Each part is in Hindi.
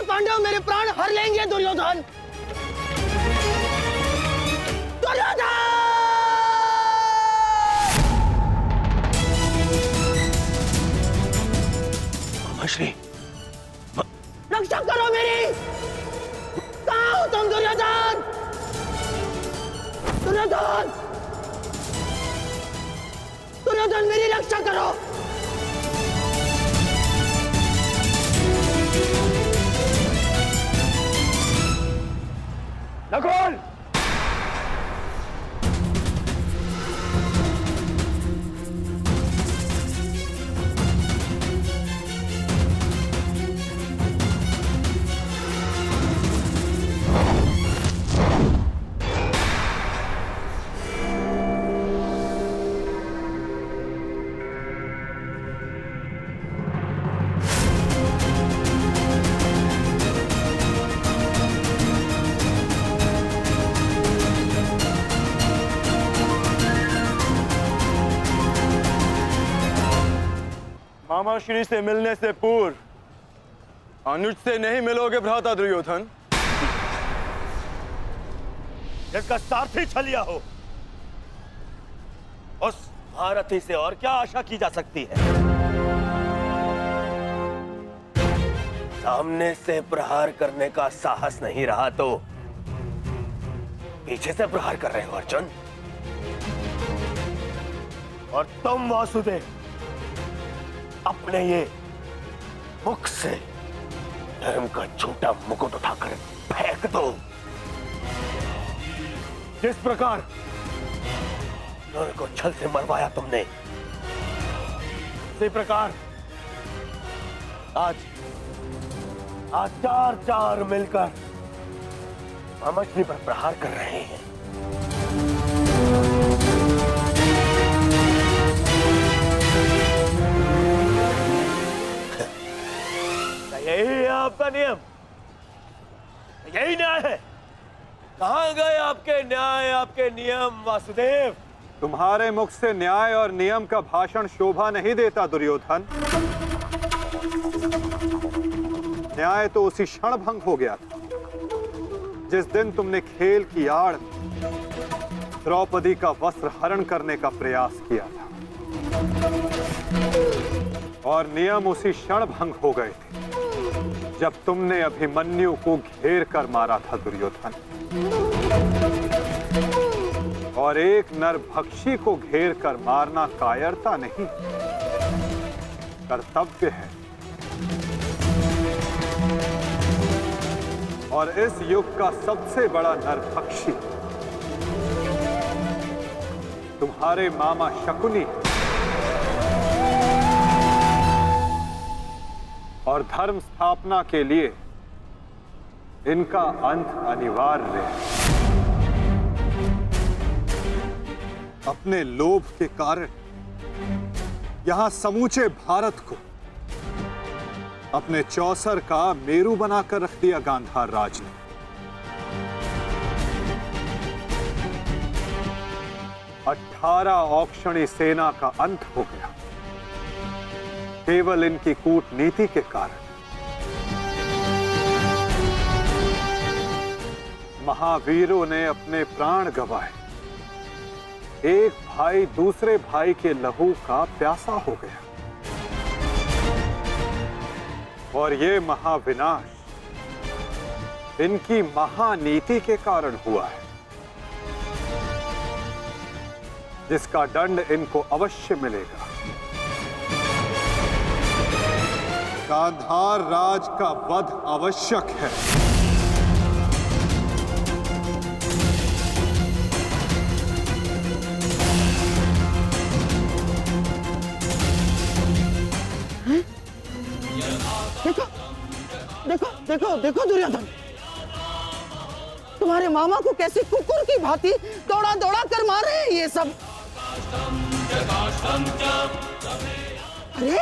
पांडव मेरे प्राण हर लेंगे दुर्योधन। दुर्योधन! श्री रक्षा करो मेरी। कहाँ हो तुम दुर्योधन? दुर्योधन! दुर्योधन मेरी रक्षा करो। नकुल! मामा श्री से मिलने से पूर्व अनुज से नहीं मिलोगे भ्राता दुर्योधन। जिसका सारथी छलिया हो, उस महारथी से और क्या आशा की जा सकती है? सामने से प्रहार करने का साहस नहीं रहा तो पीछे से प्रहार कर रहे हो अर्जुन। और तुम वासुदेव अपने ये मुख से धर्म का झूठा मुकुट उठाकर फेंक दो। जिस प्रकार नर को छल से मरवाया तुमने, उसी प्रकार आज चार मिलकर मामाश्री पर प्रहार कर रहे हैं। यही है आपका नियम, यही न्याय है। कहां गए आपके न्याय, आपके नियम वासुदेव? तुम्हारे मुख से न्याय और नियम का भाषण शोभा नहीं देता दुर्योधन। न्याय तो उसी क्षण भंग हो गया था जिस दिन तुमने खेल की आड़ द्रौपदी का वस्त्र हरण करने का प्रयास किया था, और नियम उसी क्षण भंग हो गए थे जब तुमने अभिमन्यु को घेर कर मारा था दुर्योधन। और एक नरभक्षी को घेर कर मारना कायरता नहीं, कर्तव्य है। और इस युग का सबसे बड़ा नरभक्षी तुम्हारे मामा शकुनी और धर्म स्थापना के लिए इनका अंत अनिवार्य है। अपने लोभ के कारण यहां समूचे भारत को अपने चौसर का मेरू बनाकर रख दिया गांधार राज ने। 18 औक्षणी सेना का अंत हो गया केवल इनकी कूटनीति के कारण। महावीरों ने अपने प्राण गंवाए, एक भाई दूसरे भाई के लहू का प्यासा हो गया, और ये महाविनाश इनकी महानीति के कारण हुआ है, जिसका दंड इनको अवश्य मिलेगा। गांधार राज का वध आवश्यक है। देखो देखो देखो देखो दुर्योधन, तुम्हारे मामा को कैसे कुकुर की भांति दौड़ा दौड़ा कर मार रहे हैं ये सब। अरे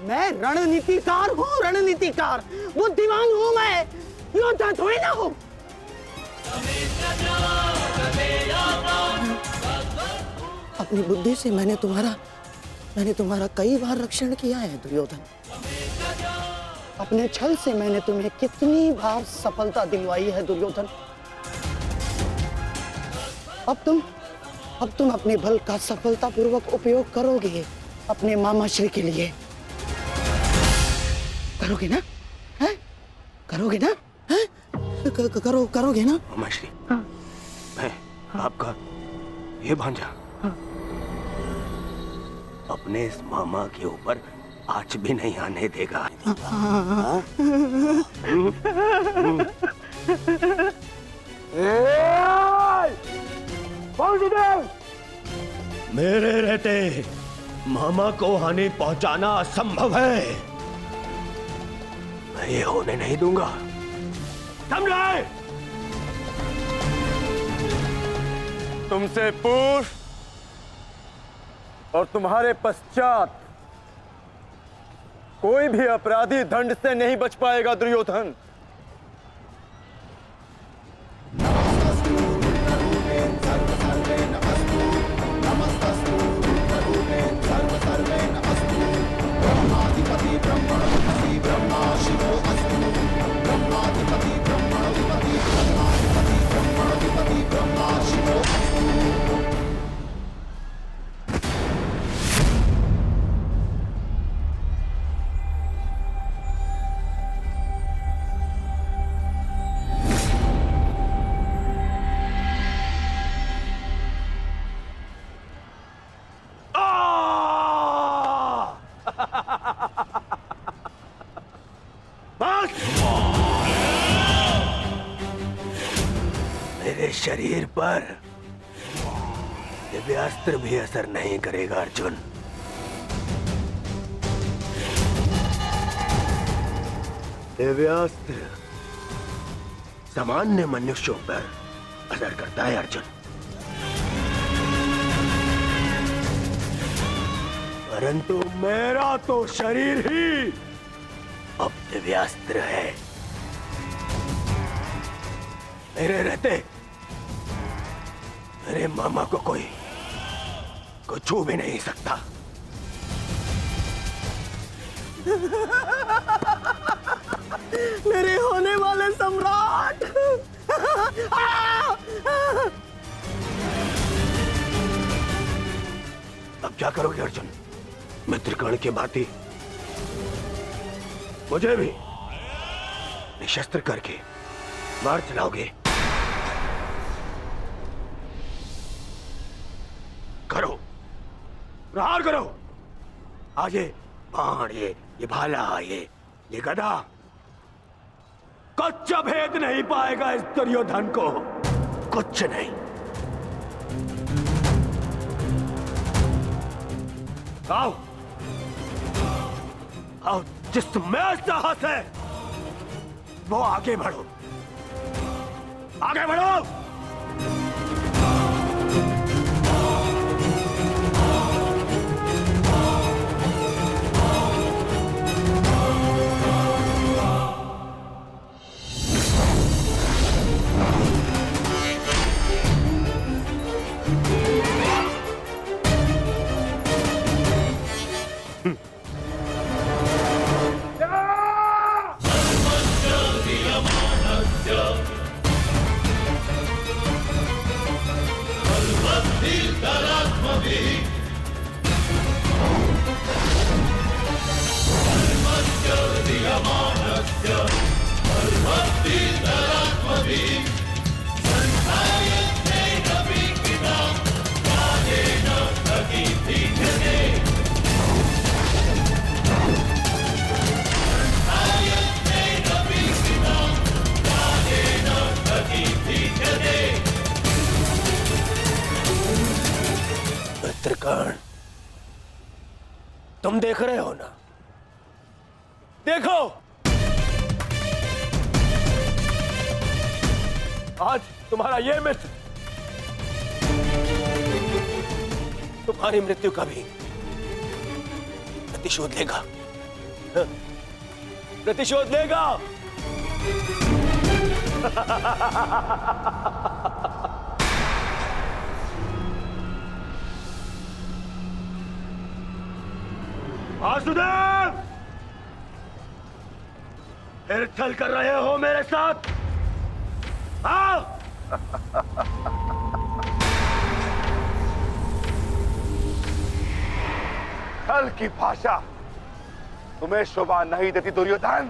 मैं रणनीतिकार हूँ, रणनीतिकार, बुद्धिमान हूँ मैं, योद्धा थोड़ी ना हूँ। अपनी बुद्धि से मैंने तुम्हारा कई बार रक्षण किया है दुर्योधन। अपने छल से मैंने तुम्हें कितनी बार सफलता दिलवाई है दुर्योधन। अब तुम अपने बल का सफलतापूर्वक उपयोग करोगे अपने मामा श्री के लिए। करोगे ना? हैं? करोगे ना? हैं? करोगे ना? मामा श्री, मैं आपका ये भांजा अपने इस मामा के ऊपर आँच भी नहीं आने देगा। मेरे रहते मामा को हानि पहुंचाना असंभव है। मैं ये होने नहीं दूंगा, समझे? तुमसे पूर्व और तुम्हारे पश्चात कोई भी अपराधी दंड से नहीं बच पाएगा दुर्योधन। मेरे शरीर पर दिव्यास्त्र भी असर नहीं करेगा अर्जुन। दिव्यास्त्र सामान्य मनुष्यों पर असर करता है अर्जुन, परंतु मेरा तो शरीर ही अब दिव्यास्त्र है। मेरे रहते मेरे मामा को कोई छू भी नहीं सकता। मेरे होने वाले सम्राट। अब क्या करोगे अर्जुन? मित्रकर्ण के भांति मुझे भी निशस्त्र करके मार चलाओगे? करो, प्रहार करो। आज ये बाण, ये भाला, ये गदा कुछ भेद नहीं पाएगा इस दुर्योधन को, कुछ नहीं। आओ आओ, जिसमें साहस है वो आगे बढ़ो, आगे बढ़ो। मित्रकर्ण, तुम देख रहे हो ना? देखो, आज तुम्हारा ये मित्र तुम्हारी मृत्यु का भी प्रतिशोध लेगा, प्रतिशोध लेगा। वासुदेव, फिर छल कर रहे हो मेरे साथ? हाँ? छल की भाषा तुम्हें शोभा नहीं देती दुर्योधन।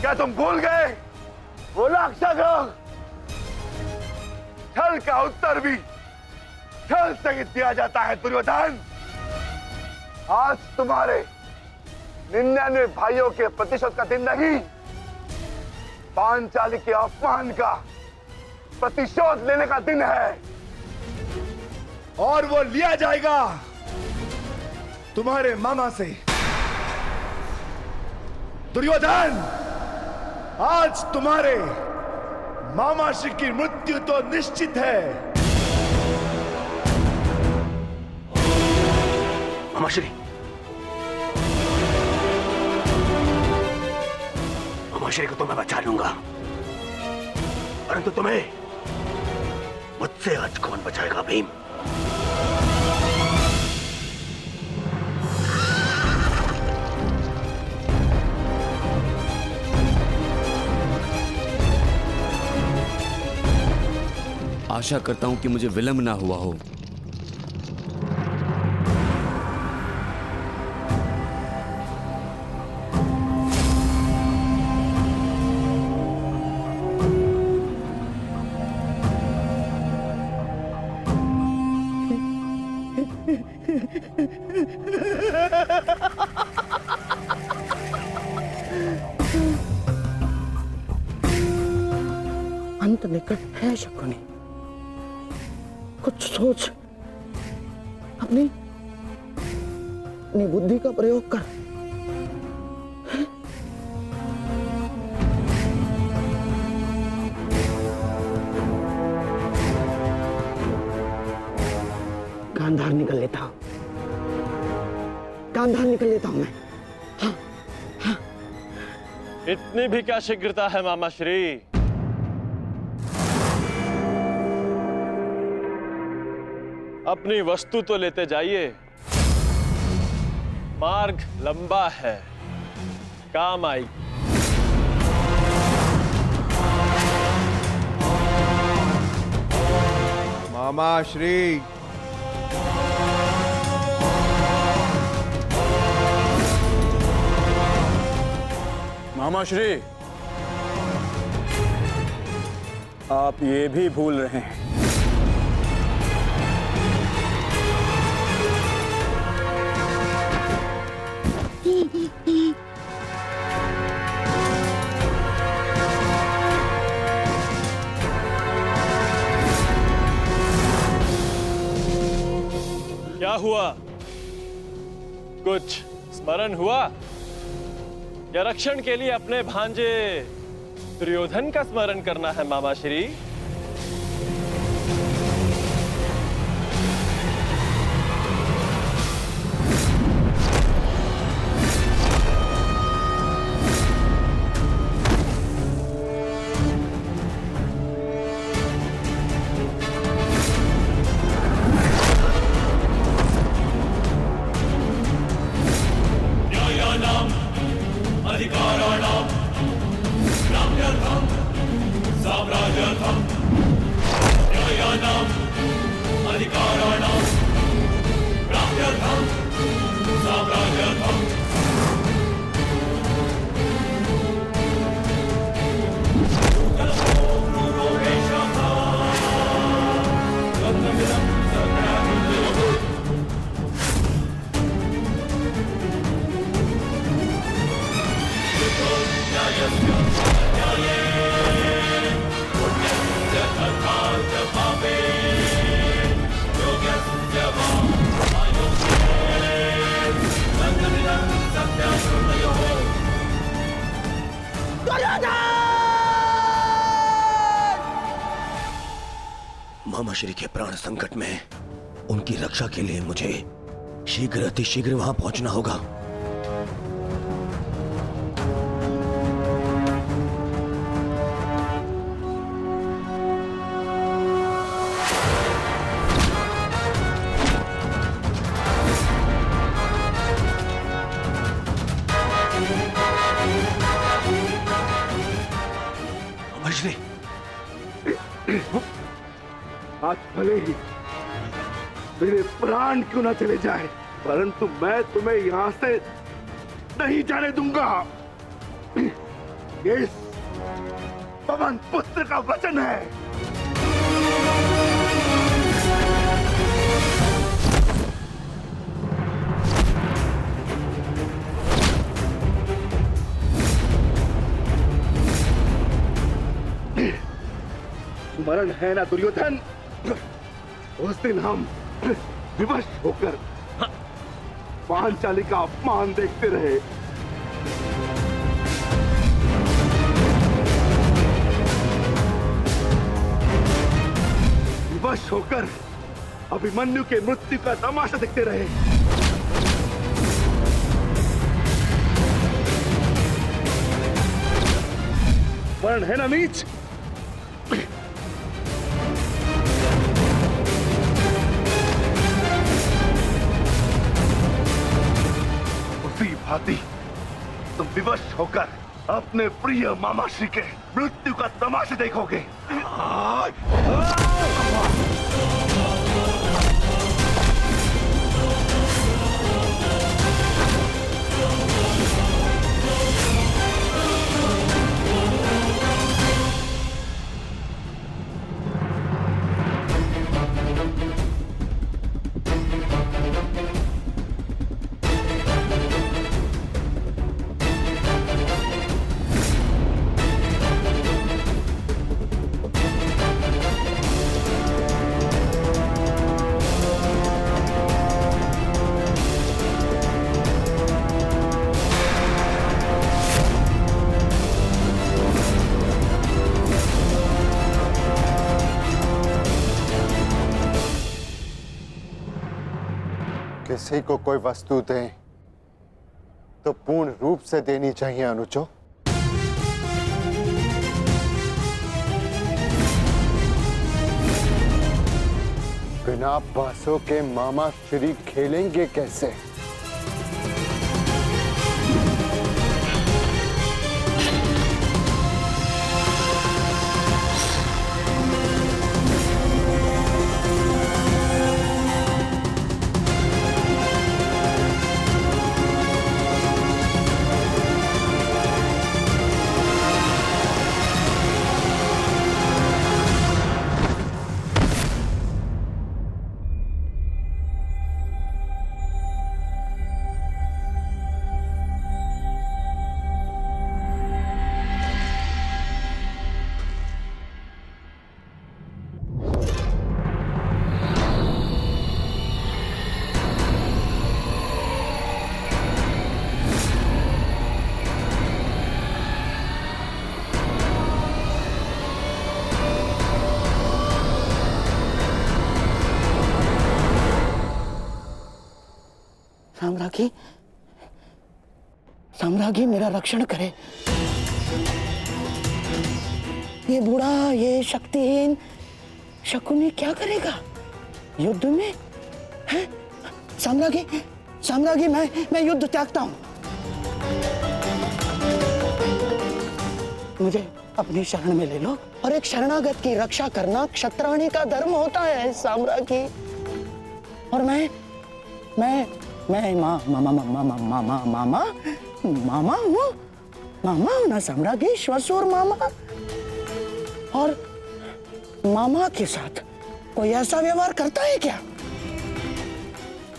क्या तुम भूल गए वो लाक्षागृह? छल का उत्तर भी छल से ही दिया जाता है दुर्योधन। आज तुम्हारे 99 भाइयों के प्रतिशोध का दिन नहीं, पांचाली के अपमान का प्रतिशोध लेने का दिन है, और वो लिया जाएगा तुम्हारे मामा से। दुर्योधन, आज तुम्हारे मामा श्री की मृत्यु तो निश्चित है। मामा श्री, मामा श्री को तो मैं बचा लूंगा, परंतु तुम्हें मुझसे आज कौन बचाएगा भीम? आशा करता हूं कि मुझे विलंब ना हुआ हो। अंत निकट है शकुनी, कुछ सोच, अपनी बुद्धि का प्रयोग कर। गांधार निकल लेता हूं, गांधार निकल लेता हूं मैं। इतनी भी क्या शीघ्रता है मामा श्री? अपनी वस्तु तो लेते जाइए, मार्ग लंबा है, काम आई। मामा श्री, मामा श्री, आप ये भी भूल रहे हैं क्या हुआ? कुछ स्मरण हुआ या रक्षण के लिए अपने भांजे दुर्योधन का स्मरण करना है मामा श्री? मामा श्री के प्राण संकट में, उनकी रक्षा के लिए मुझे शीघ्र अतिशीघ्र वहां पहुंचना होगा। श्री, आज भले ही मेरे प्राण क्यों ना चले जाए, परंतु मैं तुम्हें यहां से नहीं जाने दूंगा। ये पवन पुत्र का वचन है। स्मरण है ना दुर्योधन, उस दिन हम विवश होकर पांचाली का अपमान देखते रहे। विवश होकर अभिमन्यु के मृत्यु का तमाशा देखते रहे। वर्ण है ना नीच, उसी भांति तुम विवश होकर अपने प्रिय मामाश्री के मृत्यु का तमाशा देखोगे। किसी को कोई वस्तु दें तो पूर्ण रूप से देनी चाहिए अनुजो। बिना पैसों के मामा श्री खेलेंगे कैसे? साम्राज्ञी, साम्राज्ञी मेरा रक्षण करे। ये बूढ़ा, ये शक्तिहीन शकुनी क्या करेगा युद्ध में? है साम्राज्ञी, साम्राज्ञी मैं युद्ध त्यागता हूं। मुझे अपनी शरण में ले लो, और एक शरणागत की रक्षा करना क्षत्राणी का धर्म होता है साम्राज्ञी। और मैं मामा हूँ ना साम्राज्ञी, श्वशुर मामा। और मामा के साथ कोई ऐसा व्यवहार करता है क्या?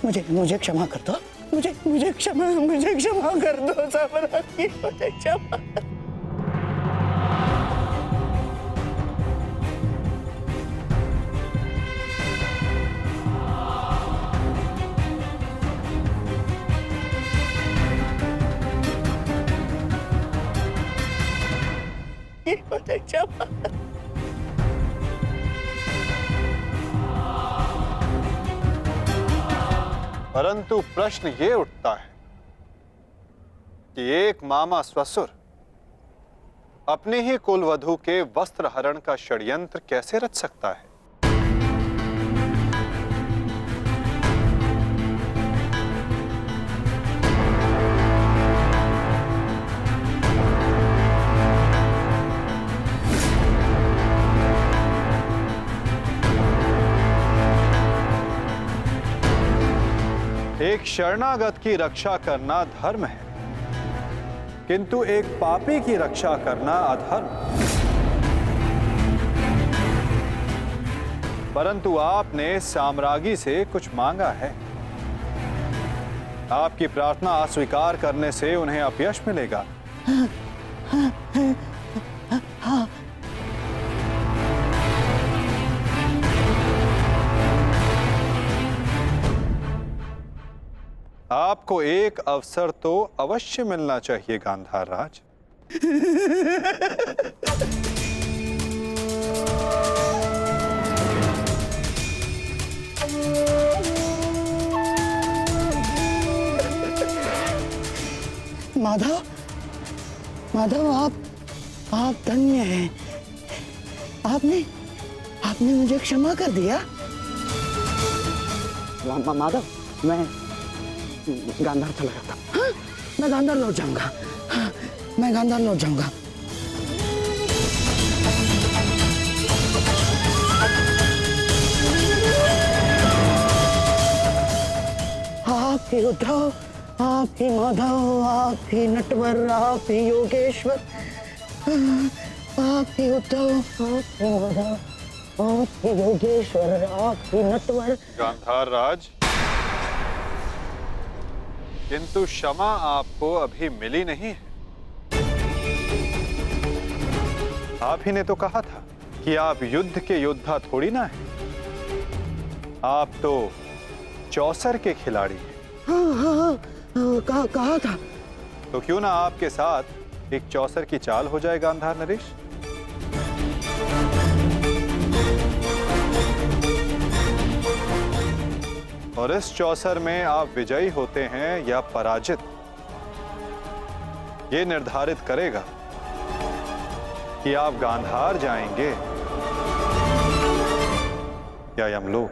मुझे क्षमा कर दो, मुझे क्षमा कर दो साम्राज्ञी, मुझे क्षमा। परंतु प्रश्न ये उठता है कि एक मामा ससुर अपने ही कुलवधू के वस्त्र हरण का षड्यंत्र कैसे रच सकता है? एक शरणागत की रक्षा करना धर्म है, किंतु एक पापी की रक्षा करना अधर्म। परंतु आपने साम्राज्ञी से कुछ मांगा है। आपकी प्रार्थना अस्वीकार करने से उन्हें अपयश मिलेगा। आपको एक अवसर तो अवश्य मिलना चाहिए गांधार राज। माधव, माधव, आप धन्य हैं। आपने मुझे क्षमा कर दिया। माधव, मैं गांधार चला जाता। हाँ, मैं गांधार लौट जाऊंगा। हाँ, मैं गांधार लौट जाऊंगा। आप ही उद्धव, आप ही माधव, आप ही नटवर, आप ही योगेश्वर, आप ही उद्धव, आप ही माधव, आप ही योगेश्वर, आप ही नटवर। गांधार राज, किंतु क्षमा आपको अभी मिली नहीं है। आप ही ने तो कहा था कि आप युद्ध के योद्धा थोड़ी ना हैं। आप तो चौसर के खिलाड़ी हैं। हाँ, कहा था। तो क्यों ना आपके साथ एक चौसर की चाल हो जाए गांधार नरेश? और इस चौसर में आप विजयी होते हैं या पराजित, ये निर्धारित करेगा कि आप गांधार जाएंगे या यमलोक।